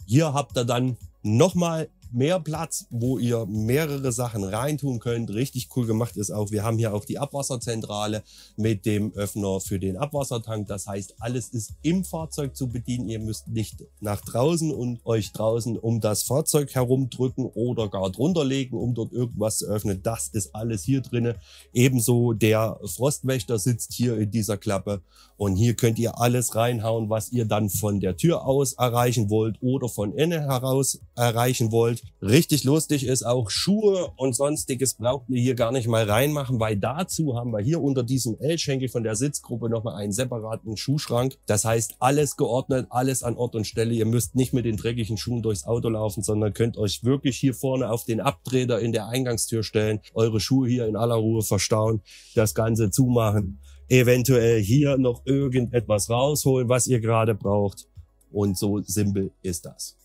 Speaker 1: Hier habt ihr dann nochmal mehr Platz, wo ihr mehrere Sachen reintun könnt. Richtig cool gemacht ist auch, wir haben hier auch die Abwasserzentrale mit dem Öffner für den Abwassertank. Das heißt, alles ist im Fahrzeug zu bedienen. Ihr müsst nicht nach draußen und euch draußen um das Fahrzeug herumdrücken oder gar drunter legen, um dort irgendwas zu öffnen. Das ist alles hier drinne. Ebenso der Frostwächter sitzt hier in dieser Klappe. Und hier könnt ihr alles reinhauen, was ihr dann von der Tür aus erreichen wollt oder von innen heraus erreichen wollt. Richtig lustig ist auch, Schuhe und sonstiges braucht ihr hier gar nicht mal reinmachen, weil dazu haben wir hier unter diesem L-Schenkel von der Sitzgruppe nochmal einen separaten Schuhschrank. Das heißt, alles geordnet, alles an Ort und Stelle. Ihr müsst nicht mit den dreckigen Schuhen durchs Auto laufen, sondern könnt euch wirklich hier vorne auf den Abtreter in der Eingangstür stellen, eure Schuhe hier in aller Ruhe verstauen, das Ganze zumachen. Eventuell hier noch irgendetwas rausholen, was ihr gerade braucht. Und so simpel ist das.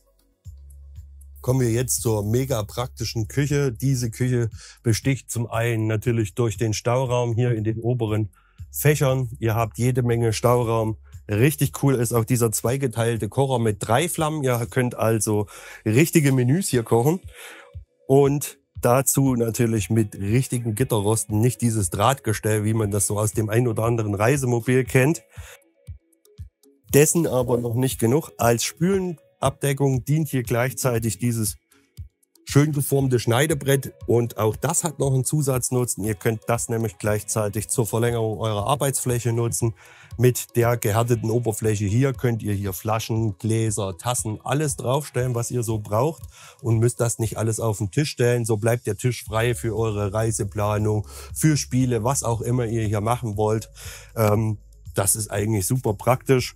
Speaker 1: Kommen wir jetzt zur mega praktischen Küche. Diese Küche besticht zum einen natürlich durch den Stauraum hier in den oberen Fächern. Ihr habt jede Menge Stauraum. Richtig cool ist auch dieser zweigeteilte Kocher mit 3 Flammen. Ihr könnt also richtige Menüs hier kochen. Und dazu natürlich mit richtigen Gitterrosten, nicht dieses Drahtgestell, wie man das so aus dem ein oder anderen Reisemobil kennt. Dessen aber noch nicht genug. Als Spülenabdeckung dient hier gleichzeitig dieses schön geformte Schneidebrett und auch das hat noch einen Zusatznutzen. Ihr könnt das nämlich gleichzeitig zur Verlängerung eurer Arbeitsfläche nutzen. Mit der gehärteten Oberfläche hier könnt ihr hier Flaschen, Gläser, Tassen, alles draufstellen, was ihr so braucht und müsst das nicht alles auf den Tisch stellen. So bleibt der Tisch frei für eure Reiseplanung, für Spiele, was auch immer ihr hier machen wollt. Das ist eigentlich super praktisch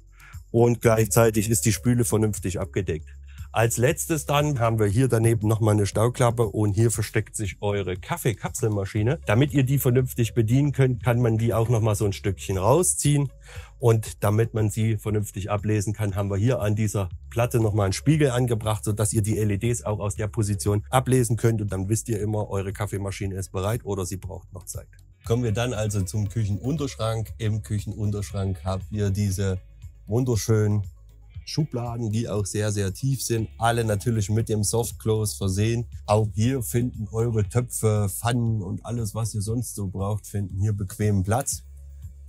Speaker 1: und gleichzeitig ist die Spüle vernünftig abgedeckt. Als letztes dann haben wir hier daneben nochmal eine Stauklappe und hier versteckt sich eure Kaffeekapselmaschine. Damit ihr die vernünftig bedienen könnt, kann man die auch nochmal so ein Stückchen rausziehen. Und damit man sie vernünftig ablesen kann, haben wir hier an dieser Platte nochmal einen Spiegel angebracht, sodass ihr die LEDs auch aus der Position ablesen könnt. Und dann wisst ihr immer, eure Kaffeemaschine ist bereit oder sie braucht noch Zeit. Kommen wir dann also zum Küchenunterschrank. Im Küchenunterschrank habt ihr diese wunderschönen Schubladen, die auch sehr, sehr tief sind. Alle natürlich mit dem Softclose versehen. Auch hier finden eure Töpfe, Pfannen und alles, was ihr sonst so braucht, finden hier bequemen Platz.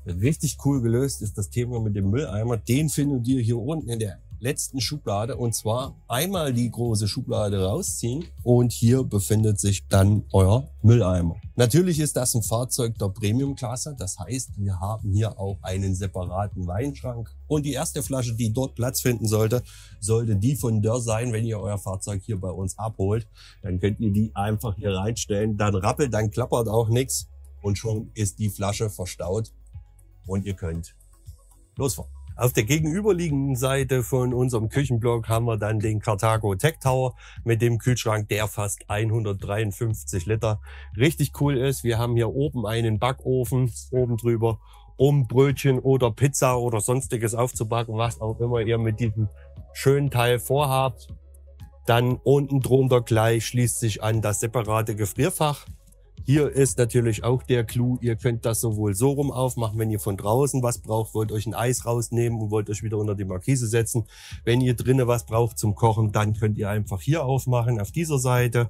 Speaker 1: Richtig cool gelöst ist das Thema mit dem Mülleimer. Den findet ihr hier unten in der letzten Schublade, und zwar einmal die große Schublade rausziehen und hier befindet sich dann euer Mülleimer. Natürlich ist das ein Fahrzeug der Premium-Klasse, das heißt, wir haben hier auch einen separaten Weinschrank und die erste Flasche, die dort Platz finden sollte die von der sein. Wenn ihr euer Fahrzeug hier bei uns abholt, dann könnt ihr die einfach hier reinstellen, dann rappelt, dann klappert auch nichts und schon ist die Flasche verstaut und ihr könnt losfahren. Auf der gegenüberliegenden Seite von unserem Küchenblock haben wir dann den Carthago Tech Tower mit dem Kühlschrank, der fast 153 Liter richtig cool ist. Wir haben hier oben einen Backofen oben drüber, um Brötchen oder Pizza oder sonstiges aufzubacken, was auch immer ihr mit diesem schönen Teil vorhabt. Dann unten drunter gleich schließt sich an das separate Gefrierfach. Hier ist natürlich auch der Clou, ihr könnt das sowohl so rum aufmachen, wenn ihr von draußen was braucht, wollt euch ein Eis rausnehmen und wollt euch wieder unter die Markise setzen. Wenn ihr drinnen was braucht zum Kochen, dann könnt ihr einfach hier aufmachen auf dieser Seite.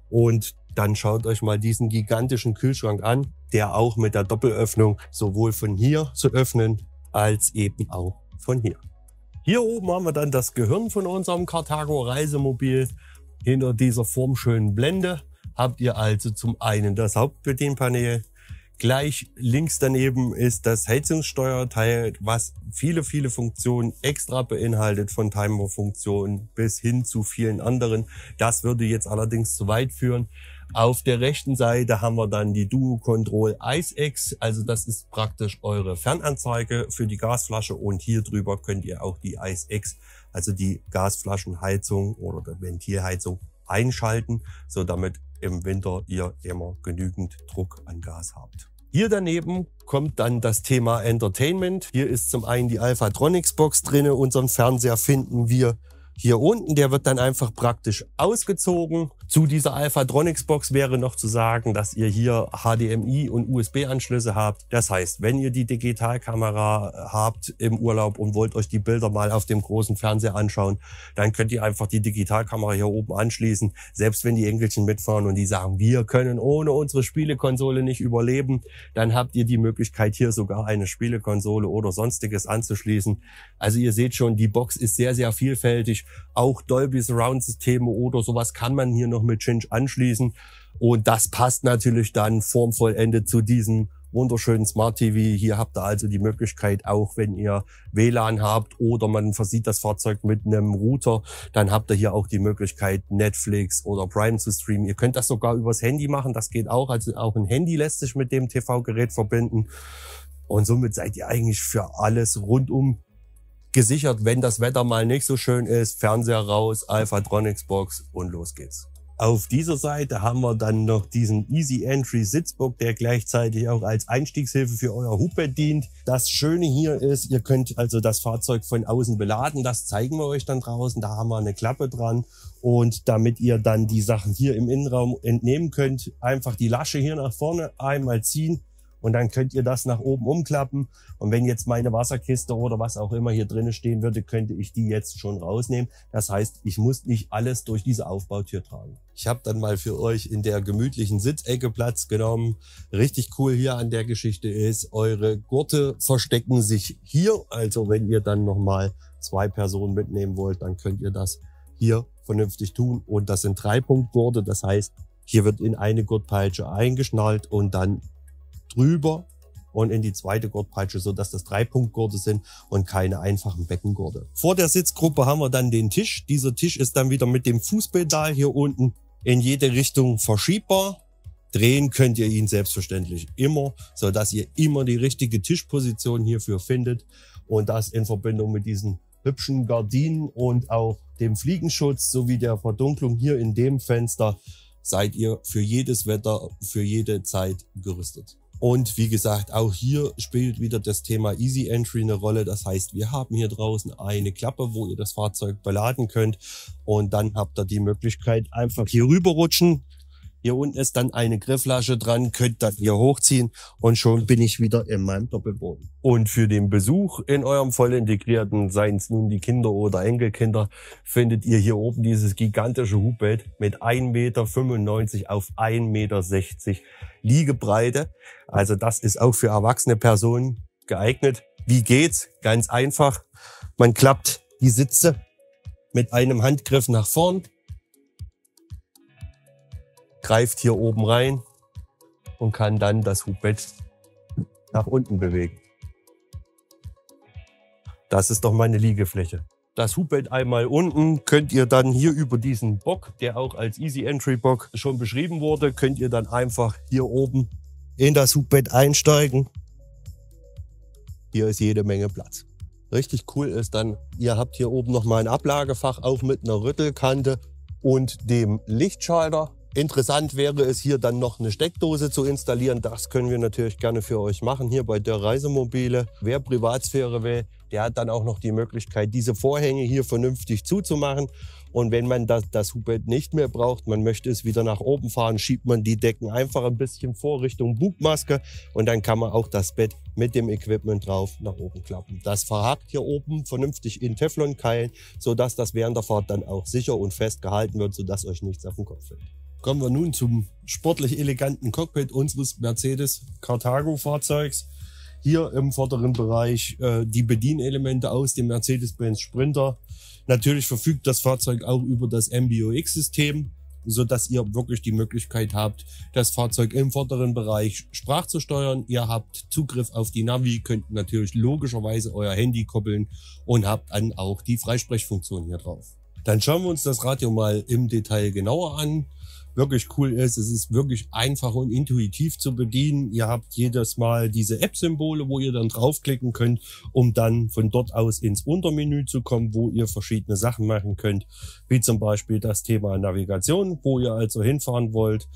Speaker 1: Und dann schaut euch mal diesen gigantischen Kühlschrank an, der auch mit der Doppelöffnung sowohl von hier zu öffnen, als eben auch von hier. Hier oben haben wir dann das Gehirn von unserem Carthago Reisemobil. Hinter dieser formschönen Blende habt ihr also zum einen das Hauptbedienpanel. Gleich links daneben ist das Heizungssteuerteil, was viele Funktionen extra beinhaltet, von Timerfunktionen bis hin zu vielen anderen. Das würde jetzt allerdings zu weit führen. Auf der rechten Seite haben wir dann die Duo Control IceX, also das ist praktisch eure Fernanzeige für die Gasflasche, und hier drüber könnt ihr auch die IceX, also die Gasflaschenheizung oder die Ventilheizung, einschalten, so damit im Winter ihr immer genügend Druck an Gas habt. Hier daneben kommt dann das Thema Entertainment. Hier ist zum einen die Alphatronics Box drin. Unseren Fernseher finden wir hier unten. Der wird dann einfach praktisch ausgezogen. Zu dieser Alphatronics Box wäre noch zu sagen, dass ihr hier HDMI und USB-Anschlüsse habt. Das heißt, wenn ihr die Digitalkamera habt im Urlaub und wollt euch die Bilder mal auf dem großen Fernseher anschauen, dann könnt ihr einfach die Digitalkamera hier oben anschließen. Selbst wenn die Enkelchen mitfahren und die sagen, wir können ohne unsere Spielekonsole nicht überleben, dann habt ihr die Möglichkeit, hier sogar eine Spielekonsole oder sonstiges anzuschließen. Also ihr seht schon, die Box ist sehr vielfältig. Auch Dolby Surround Systeme oder sowas kann man hier noch mit Cinch anschließen. Und das passt natürlich dann formvollendet zu diesem wunderschönen Smart TV. Hier habt ihr also die Möglichkeit, auch wenn ihr WLAN habt oder man versieht das Fahrzeug mit einem Router, dann habt ihr hier auch die Möglichkeit, Netflix oder Prime zu streamen. Ihr könnt das sogar übers Handy machen, das geht auch. Also auch ein Handy lässt sich mit dem TV-Gerät verbinden. Und somit seid ihr eigentlich für alles rundum gesichert, wenn das Wetter mal nicht so schön ist. Fernseher raus, Alphatronics Box und los geht's. Auf dieser Seite haben wir dann noch diesen Easy Entry Sitzbock, der gleichzeitig auch als Einstiegshilfe für euer Hubbett dient. Das Schöne hier ist, ihr könnt also das Fahrzeug von außen beladen. Das zeigen wir euch dann draußen. Da haben wir eine Klappe dran. Und damit ihr dann die Sachen hier im Innenraum entnehmen könnt, einfach die Lasche hier nach vorne einmal ziehen. Und dann könnt ihr das nach oben umklappen. Und wenn jetzt meine Wasserkiste oder was auch immer hier drinnen stehen würde, könnte ich die jetzt schon rausnehmen. Das heißt, ich muss nicht alles durch diese Aufbautür tragen. Ich habe dann mal für euch in der gemütlichen Sitzecke Platz genommen. Richtig cool hier an der Geschichte ist, eure Gurte verstecken sich hier. Also wenn ihr dann nochmal 2 Personen mitnehmen wollt, dann könnt ihr das hier vernünftig tun. Und das sind 3-Punkt-Gurte. Das heißt, hier wird in eine Gurtpeitsche eingeschnallt und dann drüber und in die zweite Gurtpeitsche, so dass das 3-Punkt-Gurte sind und keine einfachen Beckengurte. Vor der Sitzgruppe haben wir dann den Tisch. Dieser Tisch ist dann wieder mit dem Fußpedal hier unten in jede Richtung verschiebbar. Drehen könnt ihr ihn selbstverständlich immer, so dass ihr immer die richtige Tischposition hierfür findet, und das in Verbindung mit diesen hübschen Gardinen und auch dem Fliegenschutz sowie der Verdunklung hier in dem Fenster seid ihr für jedes Wetter, für jede Zeit gerüstet. Und wie gesagt, auch hier spielt wieder das Thema Easy Entry eine Rolle. Das heißt, wir haben hier draußen eine Klappe, wo ihr das Fahrzeug beladen könnt. Und dann habt ihr die Möglichkeit, einfach hier rüberrutschen. Hier unten ist dann eine Grifflasche dran, könnt dann hier hochziehen und schon bin ich wieder in meinem Doppelboden. Und für den Besuch in eurem voll integrierten, seien es nun die Kinder oder Enkelkinder, findet ihr hier oben dieses gigantische Hubbett mit 1,95 Meter auf 1,60 Meter Liegebreite. Also das ist auch für erwachsene Personen geeignet. Wie geht's? Ganz einfach. Man klappt die Sitze mit einem Handgriff nach vorn, greift hier oben rein und kann dann das Hubbett nach unten bewegen. Das ist doch meine Liegefläche. Das Hubbett einmal unten könnt ihr dann hier über diesen Bock, der auch als Easy Entry Bock schon beschrieben wurde, könnt ihr dann einfach hier oben in das Hubbett einsteigen. Hier ist jede Menge Platz. Richtig cool ist dann, ihr habt hier oben noch mal ein Ablagefach, auch mit einer Rüttelkante und dem Lichtschalter. Interessant wäre es hier dann noch eine Steckdose zu installieren. Das können wir natürlich gerne für euch machen hier bei der Reisemobile. Wer Privatsphäre will, der hat dann auch noch die Möglichkeit, diese Vorhänge hier vernünftig zuzumachen. Und wenn man das Hubbett nicht mehr braucht, man möchte es wieder nach oben fahren, schiebt man die Decken einfach ein bisschen vor Richtung Bugmaske und dann kann man auch das Bett mit dem Equipment drauf nach oben klappen. Das verhakt hier oben vernünftig in Teflonkeilen, sodass das während der Fahrt dann auch sicher und fest gehalten wird, sodass euch nichts auf den Kopf fällt. Kommen wir nun zum sportlich eleganten Cockpit unseres Mercedes Carthago Fahrzeugs. Hier im vorderen Bereich die Bedienelemente aus dem Mercedes-Benz Sprinter. Natürlich verfügt das Fahrzeug auch über das MBUX-System, sodass ihr wirklich die Möglichkeit habt, das Fahrzeug im vorderen Bereich sprachzusteuern. Ihr habt Zugriff auf die Navi, könnt natürlich logischerweise euer Handy koppeln und habt dann auch die Freisprechfunktion hier drauf. Dann schauen wir uns das Radio mal im Detail genauer an. Wirklich cool ist, es ist wirklich einfach und intuitiv zu bedienen. Ihr habt jedes Mal diese App-Symbole, wo ihr dann draufklicken könnt, um dann von dort aus ins Untermenü zu kommen, wo ihr verschiedene Sachen machen könnt, wie zum Beispiel das Thema Navigation, wo ihr also hinfahren wollt.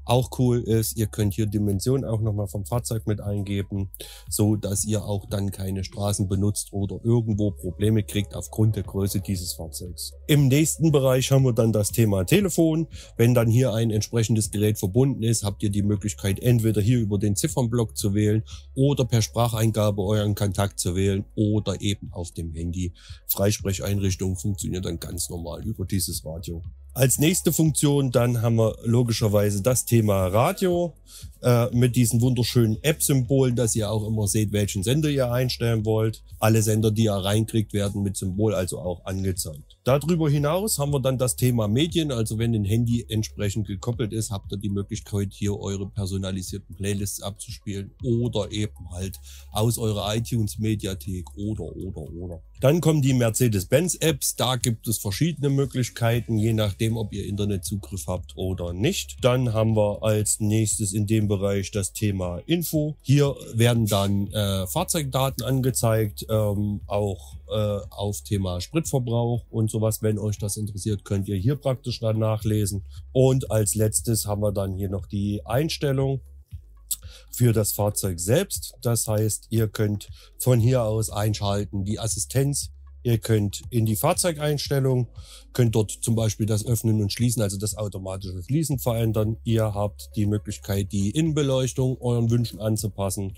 Speaker 1: Auch cool ist, ihr könnt hier Dimensionen auch nochmal vom Fahrzeug mit eingeben, so dass ihr auch dann keine Straßen benutzt oder irgendwo Probleme kriegt aufgrund der Größe dieses Fahrzeugs. Im nächsten Bereich haben wir dann das Thema Telefon. Wenn dann hier ein entsprechendes Gerät verbunden ist, habt ihr die Möglichkeit, entweder hier über den Ziffernblock zu wählen oder per Spracheingabe euren Kontakt zu wählen oder eben auf dem Handy. Freisprecheinrichtung funktioniert dann ganz normal über dieses Radio. Als nächste Funktion dann haben wir logischerweise das Thema Radio mit diesen wunderschönen App-Symbolen, dass ihr auch immer seht, welchen Sender ihr einstellen wollt. Alle Sender, die ihr reinkriegt, werden mit Symbol also auch angezeigt. Darüber hinaus haben wir dann das Thema Medien, also wenn ein Handy entsprechend gekoppelt ist, habt ihr die Möglichkeit, hier eure personalisierten Playlists abzuspielen oder eben halt aus eurer iTunes-Mediathek oder. Dann kommen die Mercedes-Benz-Apps, da gibt es verschiedene Möglichkeiten, je nachdem, ob ihr Internetzugriff habt oder nicht. Dann haben wir als nächstes in dem Bereich das Thema Info. Hier werden dann Fahrzeugdaten angezeigt, auch auf Thema Spritverbrauch und sowas. Wenn euch das interessiert, könnt ihr hier praktisch dann nachlesen. Und als letztes haben wir dann hier noch die Einstellung für das Fahrzeug selbst. Das heißt, ihr könnt von hier aus einschalten die Assistenz. Ihr könnt in die Fahrzeugeinstellung, könnt dort zum Beispiel das Öffnen und Schließen, also das automatische Schließen verändern. Ihr habt die Möglichkeit, die Innenbeleuchtung euren Wünschen anzupassen.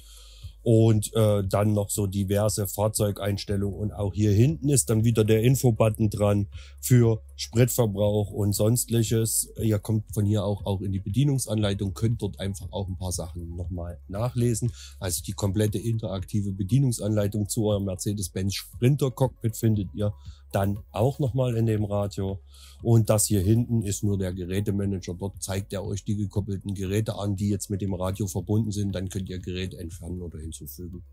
Speaker 1: Und dann noch so diverse Fahrzeugeinstellungen. Und auch hier hinten ist dann wieder der Info-Button dran für Spritverbrauch und sonstiges. Ihr kommt von hier auch in die Bedienungsanleitung, könnt dort einfach auch ein paar Sachen nochmal nachlesen. Also die komplette interaktive Bedienungsanleitung zu eurem Mercedes-Benz Sprinter Cockpit findet ihr dann auch nochmal in dem Radio. Und das hier hinten ist nur der Gerätemanager. Dort zeigt er euch die gekoppelten Geräte an, die jetzt mit dem Radio verbunden sind. Dann könnt ihr Geräte entfernen oder hinzufügen.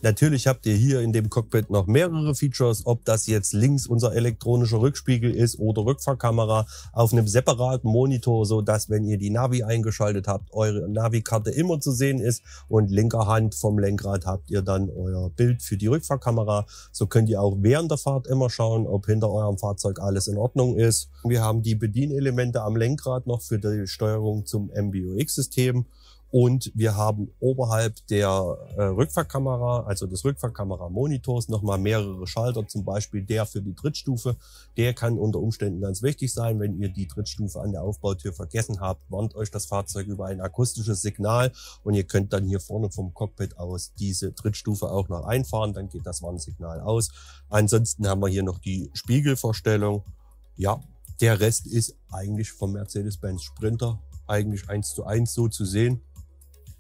Speaker 1: Natürlich habt ihr hier in dem Cockpit noch mehrere Features, ob das jetzt links unser elektronischer Rückspiegel ist oder Rückfahrkamera auf einem separaten Monitor, so dass, wenn ihr die Navi eingeschaltet habt, eure Navikarte immer zu sehen ist und linker Hand vom Lenkrad habt ihr dann euer Bild für die Rückfahrkamera. So könnt ihr auch während der Fahrt immer schauen, ob hinter eurem Fahrzeug alles in Ordnung ist. Wir haben die Bedienelemente am Lenkrad noch für die Steuerung zum MBUX-System. Und wir haben oberhalb der Rückfahrkamera, also des Rückfahrkamera-Monitors, nochmal mehrere Schalter, zum Beispiel der für die Drittstufe. Der kann unter Umständen ganz wichtig sein, wenn ihr die Drittstufe an der Aufbautür vergessen habt, warnt euch das Fahrzeug über ein akustisches Signal und ihr könnt dann hier vorne vom Cockpit aus diese Drittstufe auch noch einfahren, dann geht das Warnsignal aus. Ansonsten haben wir hier noch die Spiegelverstellung. Ja, der Rest ist eigentlich vom Mercedes-Benz Sprinter eigentlich 1:1 so zu sehen.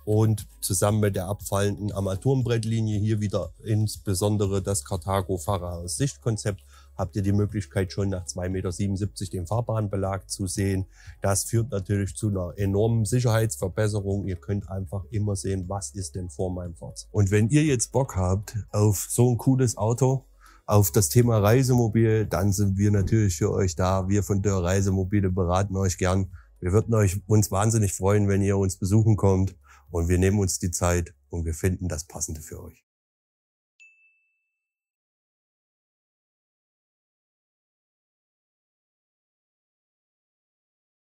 Speaker 1: Und zusammen mit der abfallenden Armaturenbrettlinie hier wieder insbesondere das Carthago Fahrersichtkonzept habt ihr die Möglichkeit schon nach 2,77 Meter den Fahrbahnbelag zu sehen. Das führt natürlich zu einer enormen Sicherheitsverbesserung. Ihr könnt einfach immer sehen, was ist denn vor meinem Fahrzeug. Und wenn ihr jetzt Bock habt auf so ein cooles Auto, auf das Thema Reisemobil, dann sind wir natürlich für euch da. Wir von Dörr Reisemobile beraten euch gern. Wir würden uns wahnsinnig freuen, wenn ihr uns besuchen kommt. Und wir nehmen uns die Zeit und wir finden das Passende für euch.